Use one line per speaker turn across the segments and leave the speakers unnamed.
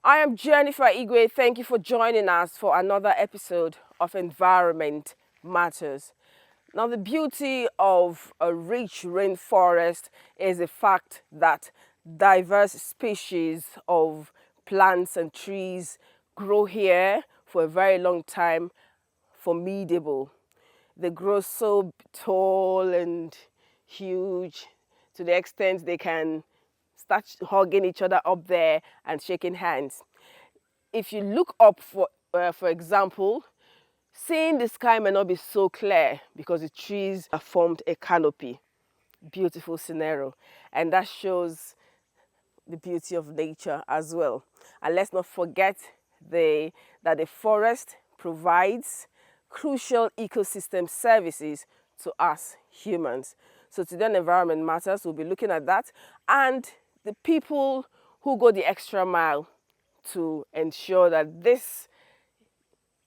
I am Jennifer Igwe. Thank you for joining us for another episode of Environment Matters. Now, the beauty of a rich rainforest is the fact that diverse species of plants and trees grow here for a very long time, formidable. They grow so tall and huge to the extent they can start hugging each other up there and shaking hands. If you look up, for example, seeing the sky may not be so clear because the trees have formed a canopy. Beautiful scenario. And that shows the beauty of nature as well. And let's not forget that the forest provides crucial ecosystem services to us humans. So today on Environment Matters, we'll be looking at that and the people who go the extra mile to ensure that this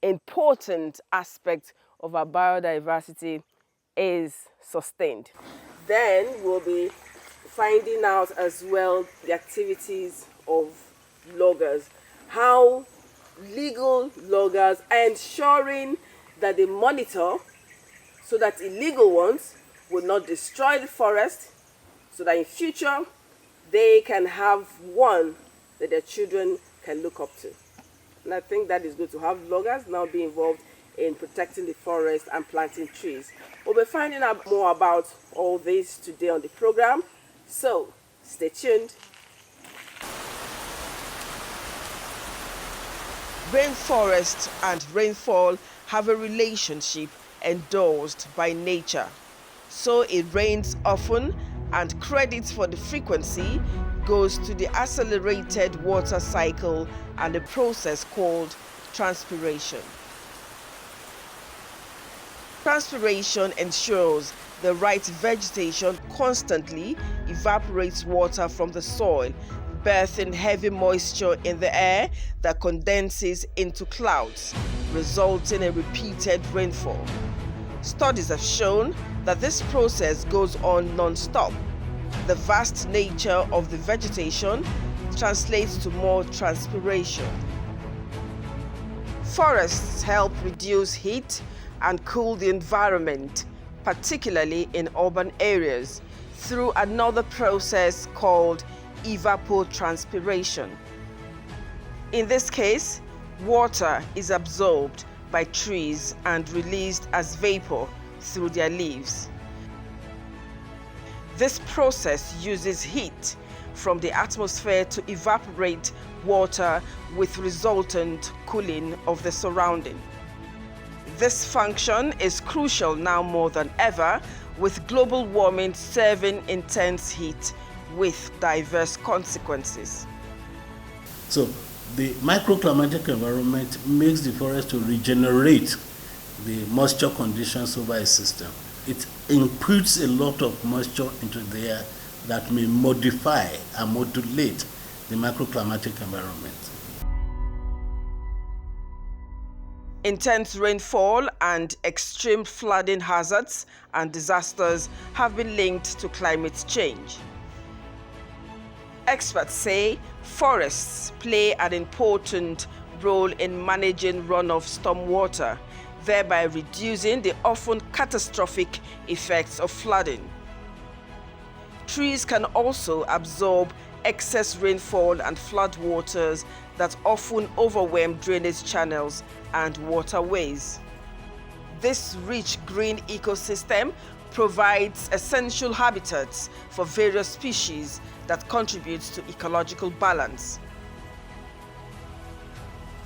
important aspect of our biodiversity is sustained. Then we'll be finding out as well the activities of loggers, how legal loggers are ensuring that they monitor so that illegal ones will not destroy the forest, so that in future they can have one that their children can look up to. And I think that is good to have loggers now be involved in protecting the forest and planting trees. We'll be finding out more about all this today on the program, so stay tuned. Rainforest and rainfall have a relationship endorsed by nature. So it rains often, and credit for the frequency goes to the accelerated water cycle and a process called transpiration. Transpiration ensures the right vegetation constantly evaporates water from the soil, berthing heavy moisture in the air that condenses into clouds, resulting in repeated rainfall. Studies have shown that this process goes on non-stop. The vast nature of the vegetation translates to more transpiration. Forests help reduce heat and cool the environment, particularly in urban areas, through another process called evapotranspiration. In this case, water is absorbed by trees and released as vapor through their leaves. This process uses heat from the atmosphere to evaporate water with resultant cooling of the surrounding. This function is crucial now more than ever, with global warming serving intense heat with diverse consequences.
So the microclimatic environment makes the forest to regenerate the moisture conditions over a system. It inputs a lot of moisture into the air that may modify and modulate the microclimatic environment.
Intense rainfall and extreme flooding hazards and disasters have been linked to climate change. Experts say forests play an important role in managing runoff stormwater, thereby reducing the often catastrophic effects of flooding. Trees can also absorb excess rainfall and floodwaters that often overwhelm drainage channels and waterways. This rich green ecosystem provides essential habitats for various species that contributes to ecological balance.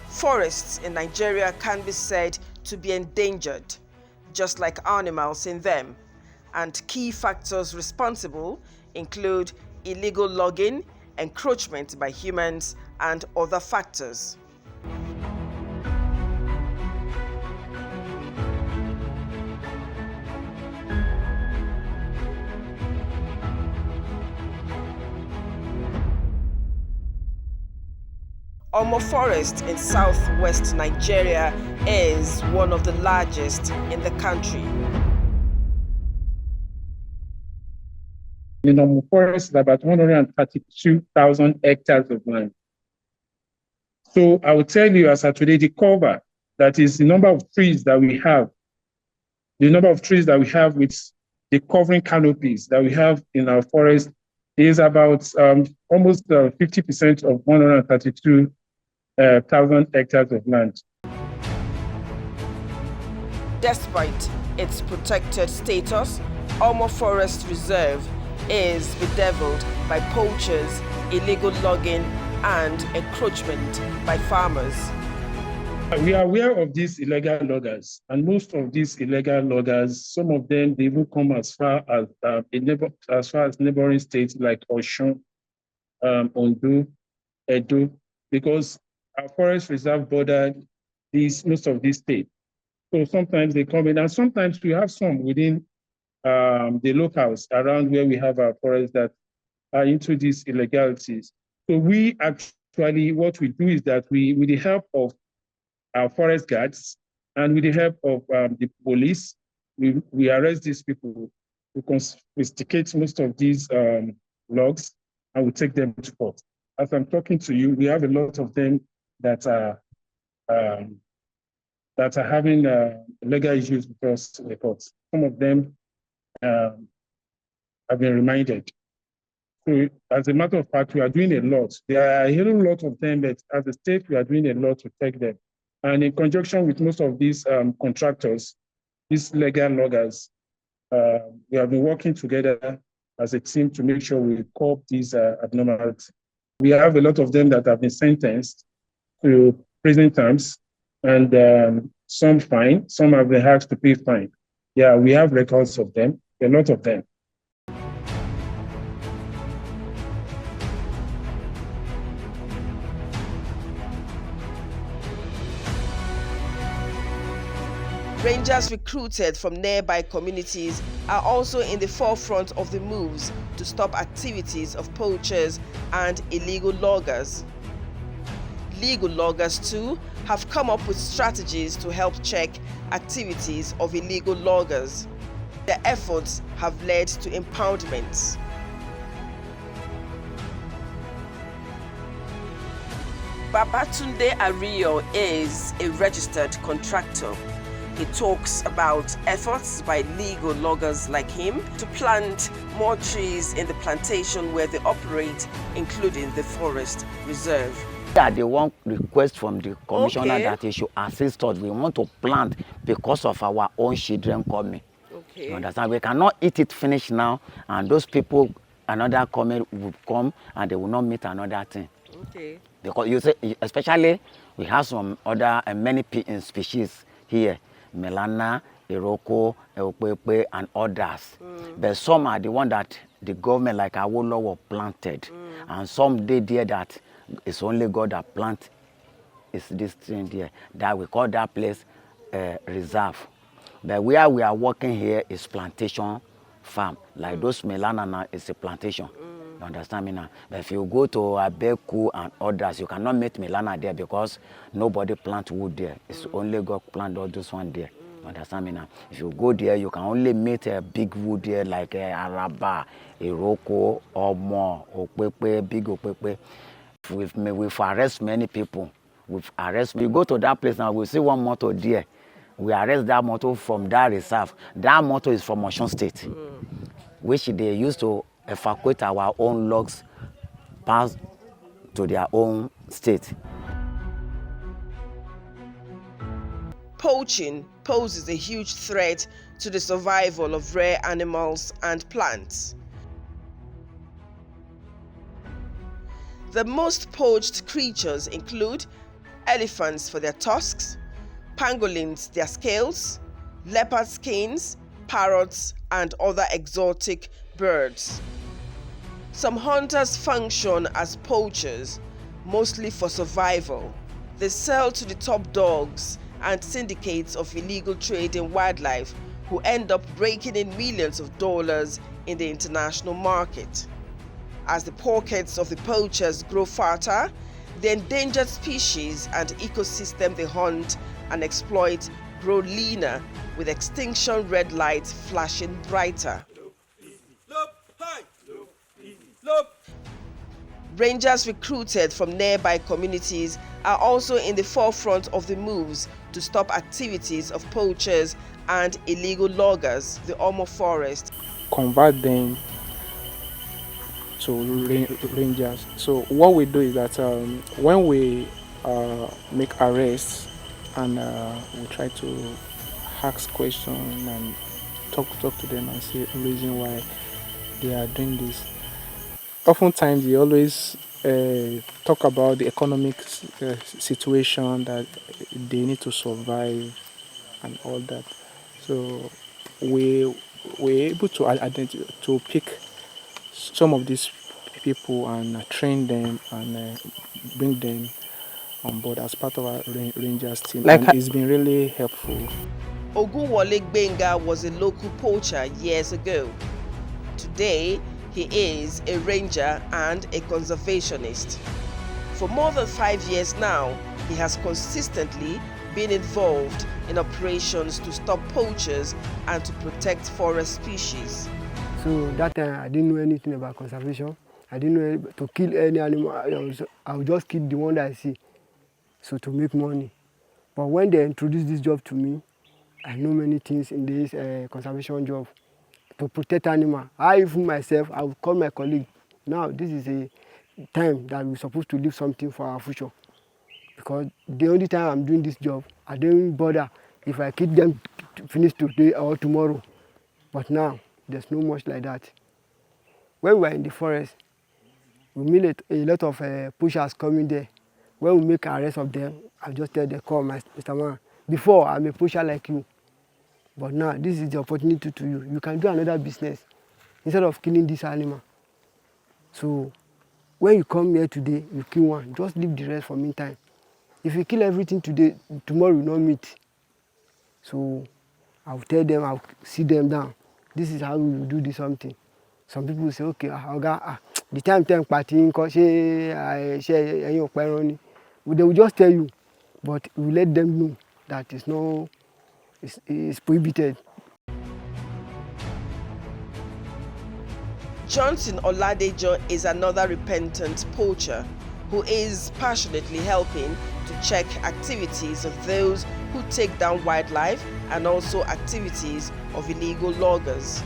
Forests in Nigeria can be said to be endangered, just like animals in them, and key factors responsible include illegal logging, encroachment by humans, and other factors. Omo Forest in southwest Nigeria is one of the largest in the country.
In Omo Forest is about 132,000 hectares of land. So I will tell you as of today, the cover, that is the number of trees that we have, with the covering canopies that we have in our forest is about almost 50% of 132,000 hectares of land.
Despite its protected status, Omo Forest Reserve is bedeviled by poachers, illegal logging, and encroachment by farmers.
We are aware of these illegal loggers, and most of these illegal loggers, some of them, they even come as far as neighboring states like Osun, Ondo, Edo, because our forest reserve border most of these states. So sometimes they come in, and sometimes we have some within the locals around where we have our forests that are into these illegalities. So we actually, what we do is that we, with the help of our forest guards and with the help of the police, we arrest these people, we confiscate most of these logs, and we take them to court. As I'm talking to you, we have a lot of them that are having legal issues with us in the courts. Some of them have been reminded. So as a matter of fact, we are doing a lot. There are a whole lot of them, but as a state, we are doing a lot to take them. And in conjunction with most of these contractors, these legal loggers, we have been working together as a team to make sure we curb these abnormalities. We have a lot of them that have been sentenced to prison terms, and some fine, some have been asked to pay fine. Yeah, we have records of them, a lot of them.
Rangers recruited from nearby communities are also in the forefront of the moves to stop activities of poachers and illegal loggers. Legal loggers too have come up with strategies to help check activities of illegal loggers. Their efforts have led to impoundments. Babatunde Ario is a registered contractor. He talks about efforts by legal loggers like him to plant more trees in the plantation where they operate, including the forest reserve.
Yeah, they want request from the commissioner that he should assist us. We want to plant because of our own children coming.
Okay.
You understand? We cannot eat it finished now, and those people, another coming will come and they will not meet another thing.
Okay.
Because you say, especially, we have some other many species here. Melana, Iroko, Eopepe, and others. But some are the one that the government, like Awolowo, planted. And some they there that it's only God that plant is this thing there. That we call that place reserve. But where we are working here is plantation farm. Like those Melana now is a plantation. You understand me now? But if you go to Abeku and others, you cannot meet Milana there because nobody plant wood there. It's only God plant all those one there. You understand me now? If you go there, you can only meet a big wood there like Araba, Iroko, Omo, Opepe, big Opepe. We've arrest many people. We go to that place now, we see one motor there. We arrest that motor from that reserve. That motor is from Osun State, which they used to evacuate our own logs pass to their own state.
Poaching poses a huge threat to the survival of rare animals and plants. The most poached creatures include elephants for their tusks, pangolins their scales, leopard skins, parrots, and other exotic birds. Some hunters function as poachers, mostly for survival. They sell to the top dogs and syndicates of illegal trade in wildlife who end up raking in millions of dollars in the international market. As the pockets of the poachers grow fatter, the endangered species and ecosystem they hunt and exploit grow leaner, with extinction red lights flashing brighter. Rangers recruited from nearby communities are also in the forefront of the moves to stop activities of poachers and illegal loggers, the Omo Forest.
Convert them to rangers. So what we do is that when we make arrests and we try to ask questions and talk to them and see the reason why they are doing this. Oftentimes they always talk about the economic situation that they need to survive and all that. So we're able to identify to pick some of these people and train them and bring them on board as part of our Rangers team. And it's been really helpful.
Ogunwole Gbenga was a local poacher years ago. Today, he is a ranger and a conservationist. For more than 5 years now, he has consistently been involved in operations to stop poachers and to protect forest species.
So that time I didn't know anything about conservation. I didn't know to kill any animal. I would just kill the one that I see, so to make money. But when they introduced this job to me, I know many things in this conservation job to protect animal. I even myself, I would call my colleague. Now this is a time that we're supposed to leave something for our future. Because the only time I'm doing this job, I don't bother if I keep them finish today or tomorrow. But now, there's no much like that. When we're in the forest, we meet a lot of pushers coming there. When we make arrest of them, I just tell them, call Mr. Man. Before, I'm a pusher like you. But now, this is the opportunity to you. You can do another business instead of killing this animal. So, when you come here today, you kill one. Just leave the rest for meantime. If you kill everything today, tomorrow we will not meet. So I'll tell them, I'll sit them down. This is how we will do this something. Some people will say, okay, the time party, they will just tell you, but we let them know that it's prohibited.
Johnson Oladejo is another repentant poacher who is passionately helping to check activities of those who take down wildlife and also activities of illegal loggers.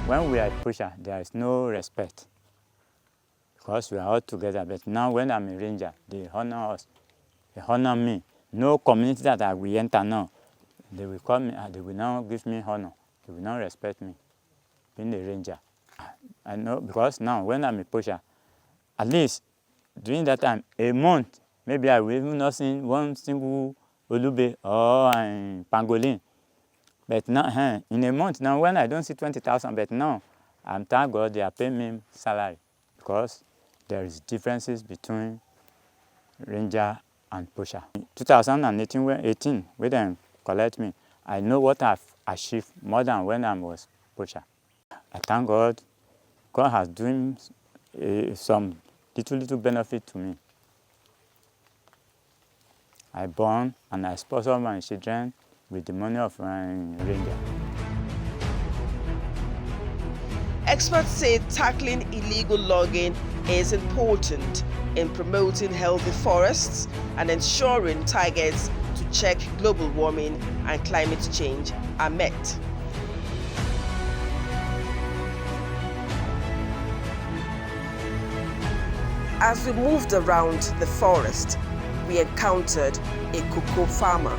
When we are a pusher, there is no respect because we are all together. But now when I'm a ranger, they honor us, they honor me. No community that I will enter now, they will call me, they will now give me honor, they will now respect me, being a ranger. I know because now when I'm a pusher, at least during that time, a month, maybe I will even not see one single olube or pangolin. But now, in a month, now when I don't see 20,000, but now, I'm thank God they are paying me salary because there is differences between ranger and pusher. 2018, when they collect me, I know what I've achieved more than when I was pusher. I thank God. God has doing some little benefit to me. I born and I sponsor my children with the money of my ranger.
Experts say tackling illegal logging is important in promoting healthy forests and ensuring targets to check global warming and climate change are met. As we moved around the forest, we encountered a cocoa farmer.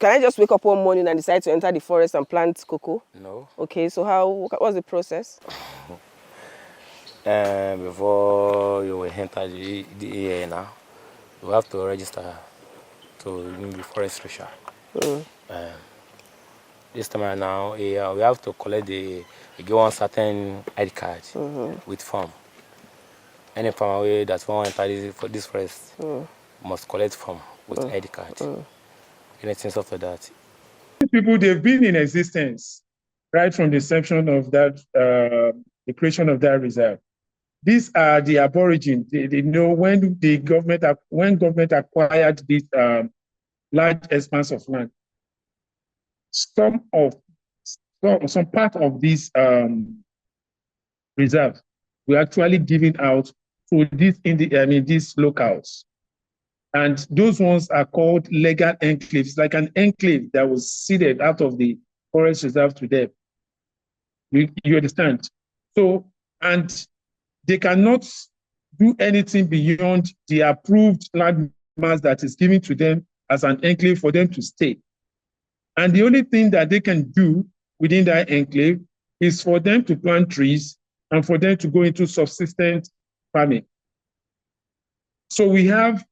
Can I just wake up one morning and decide to enter the forest and plant cocoa?
No.
Okay, so what's the process?
Before you will enter the area now, you have to register to be forest ranger. This time now, we have to collect you get one certain ID card with form. Any farmer that want to enter this forest must collect form with ID card. Anything after that.
People, they've been in existence right from the inception of that, the creation of that reserve. These are the aborigines. They know when government acquired this large expanse of land. Some part of this reserve, we're actually giving out to these locals. And those ones are called legal enclaves, like an enclave that was ceded out of the forest reserve to them. You understand? So, and they cannot do anything beyond the approved landmass that is given to them as an enclave for them to stay. And the only thing that they can do within that enclave is for them to plant trees and for them to go into subsistence farming. So we have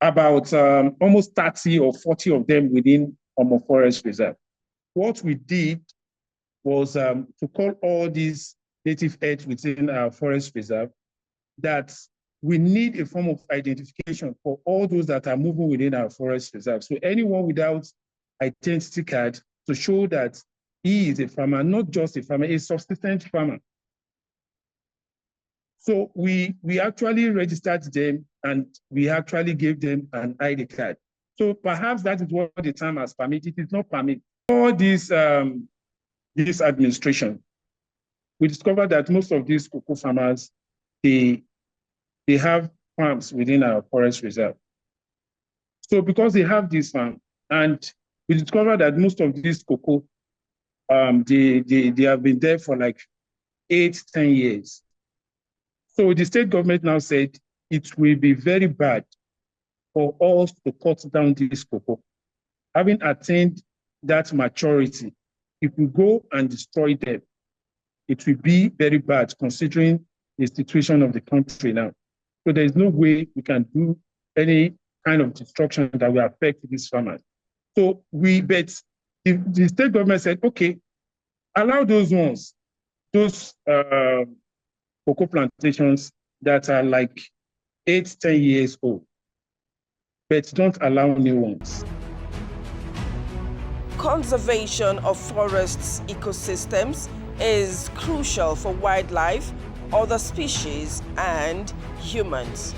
about almost 30 or 40 of them within Omo Forest Reserve. What we did was to call all these native heads within our forest reserve that we need a form of identification for all those that are moving within our forest reserve. So anyone without identity card to show that he is a farmer, not just a farmer, a subsistence farmer. So we actually registered them and we actually gave them an ID card. So perhaps that is what the term has permitted. It is not permitted. All this administration, we discovered that most of these cocoa farmers, they have farms within our forest reserve. So because they have this farm, and we discovered that most of these cocoa, they have been there for like 8-10 years. So the state government now said it will be very bad for us to cut down this cocoa. Having attained that maturity, if we go and destroy them, it will be very bad considering the situation of the country now. So there is no way we can do any kind of destruction that will affect these farmers. So but the state government said, okay, allow those ones, those cocoa plantations that are like 8-10 years old, but don't allow new ones.
Conservation of forests ecosystems is crucial for wildlife, other species, and humans.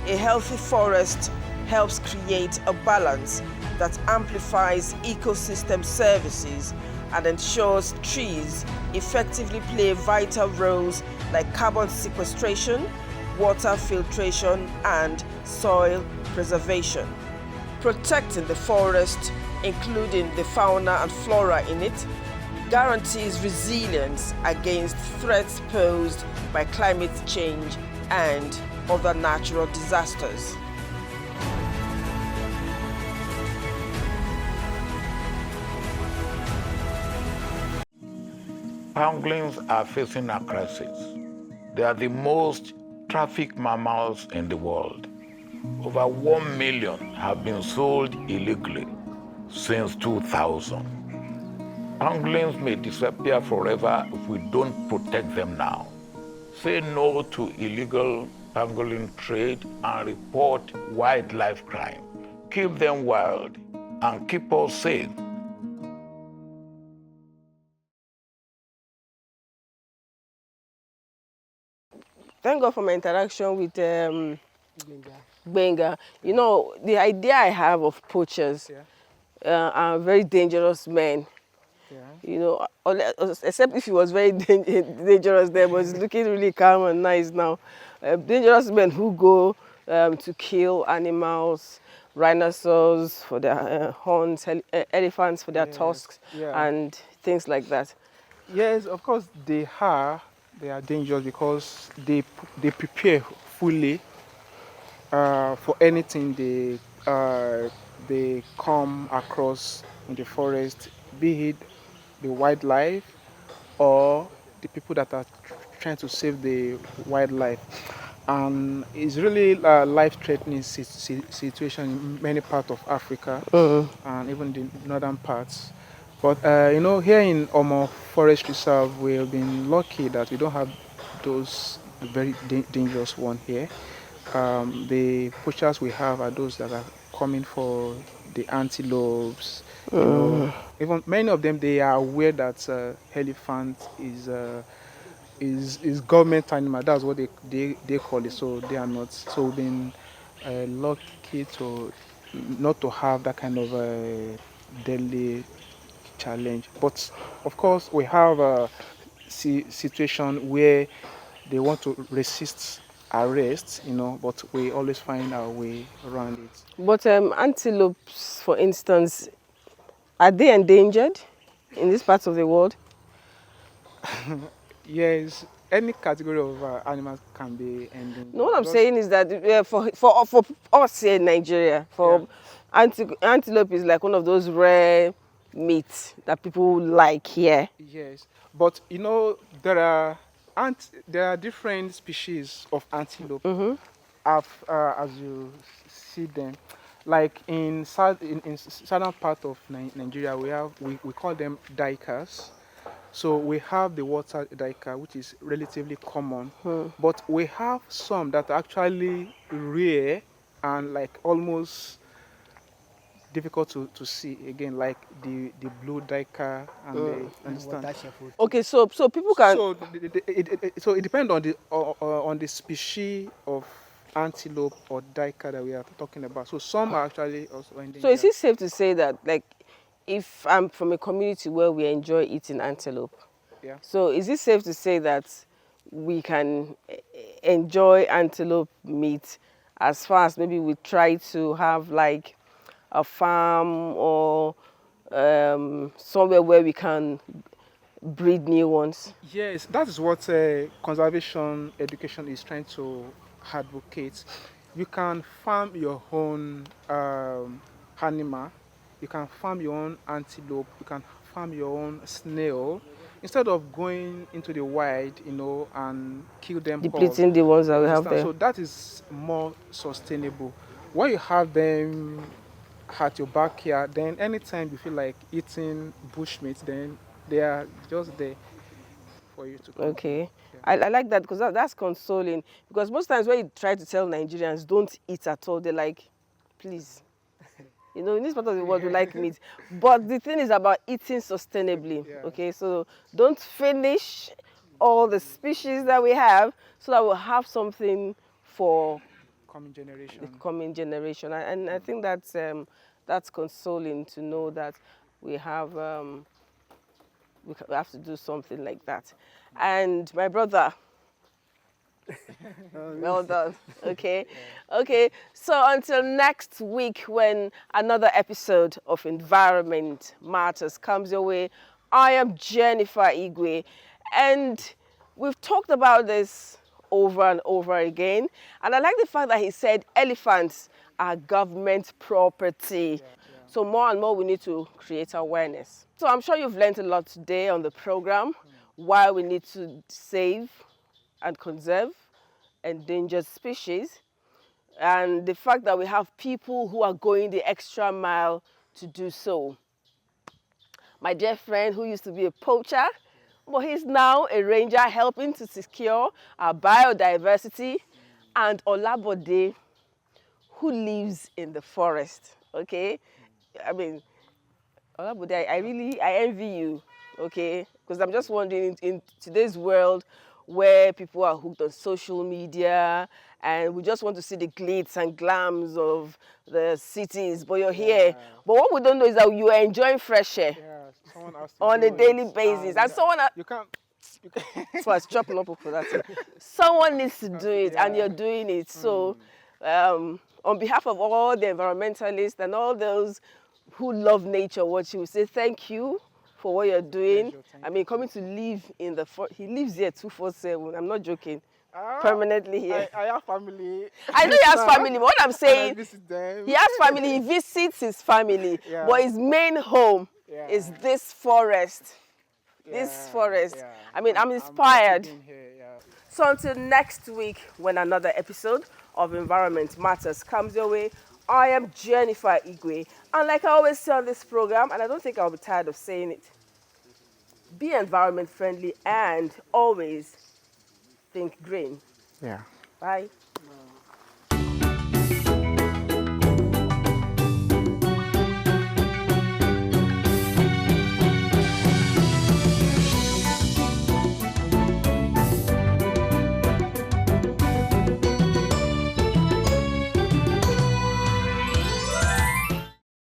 A healthy forest helps create a balance that amplifies ecosystem services and ensures trees effectively play vital roles like carbon sequestration, water filtration, and soil preservation. Protecting the forest, including the fauna and flora in it, guarantees resilience against threats posed by climate change and other natural disasters.
Pangolins are facing a crisis. They are the most trafficked mammals in the world. Over 1 million have been sold illegally since 2000. Pangolins may disappear forever if we don't protect them now. Say no to illegal pangolin trade and report wildlife crime. Keep them wild and keep us safe.
Thank God for my interaction with Benga. You know, the idea I have of poachers are very dangerous men.
Yeah.
You know, except if he was very dangerous then, but he's looking really calm and nice now. Dangerous men who go to kill animals, rhinoceros for their horns, elephants for their tusks, and things like that.
Yes, of course they are. They are dangerous because they prepare fully for anything they come across in the forest, be it the wildlife or the people that are trying to save the wildlife. And it's really a life-threatening situation in many parts of Africa and even the northern parts. But you know, here in Omo Forest Reserve, we've been lucky that we don't have those very dangerous ones here. The poachers we have are those that are coming for the antelopes. You know, even many of them, they are aware that elephant is government animal. That's what they call it. So they are not. So we've been lucky to not to have that kind of deadly challenge. But of course, we have situation where they want to resist arrest, but we always find our way around it.
But antelopes, for instance, are they endangered in this part of the world?
Yes, any category of animals can be endangered.
No, what I'm saying is that for us here in Nigeria, antelope is like one of those rare meats that people like here.
Yes, but there are different species of antelope. As you see them, like in southern part of Nigeria, we call them dikas. So we have the water dika, which is relatively common, but we have some that are actually rare and like almost difficult to see again, like the blue dika and the understand.
Okay, so people can.
So it depends on the species of antelope or dika that we are talking about. So some are actually also endangered.
So is it safe to say that, like, if I'm from a community where we enjoy eating antelope,
Yeah.
so is it safe to say that we can enjoy antelope meat as far as maybe we try to have like a farm or somewhere where we can breed new ones?
Yes, that is what conservation education is trying to advocate. You can farm your own animal, you can farm your own antelope, you can farm your own snail, instead of going into the wild, and kill them all.
Depleting the ones that we have
Understand?
there.
So that is more sustainable. When you have them at your backyard, then anytime you feel like eating bushmeat, then they are just there for you to consume.
Okay.
Yeah.
I like that because that's consoling. Because most times when you try to tell Nigerians don't eat at all, they're like, please. In this part of the world, we like meat. But the thing is about eating sustainably.
Yeah.
Okay, so don't finish all the species that we have so that we'll have something for
Coming generation.
the coming generation. And I think that's consoling to know that we have we have to do something like that. And my brother, well done. Okay. Okay. So until next week, when another episode of Environment Matters comes your way, I am Jennifer Igwe, and we've talked about this over and over again. And I like the fact that he said elephants are government property. So more and more we need to create awareness. So I'm sure you've learned a lot today on the program, why we need to save and conserve endangered species, and the fact that we have people who are going the extra mile to do so. My dear friend who used to be a poacher, but he's now a ranger helping to secure our biodiversity, and Olabode, who lives in the forest, okay? I mean, Olabode, I envy you, okay? Because I'm just wondering, in today's world where people are hooked on social media and we just want to see the glitz and glams of the cities, but you're here. But what we don't know is that you are enjoying fresh air on a daily basis. And someone...
You can't...
So I was chopping up for that. Someone needs to do it, and you're doing it. So on behalf of all the environmentalists and all those who love nature, what you would say, thank you for what you're doing. I mean, coming to live in the forest. He lives here 247. I'm not joking. Permanently here.
I have family.
I know he has family, but what I'm saying,
I visit them.
he has family, he visits his family, but his main home is this forest. This forest. I mean, I'm inspired. So until next week, when another episode of Environment Matters comes your way, I am Jennifer Igwe. And like I always say on this program, and I don't think I'll be tired of saying it, be environment friendly and always think green.
Yeah.
Bye.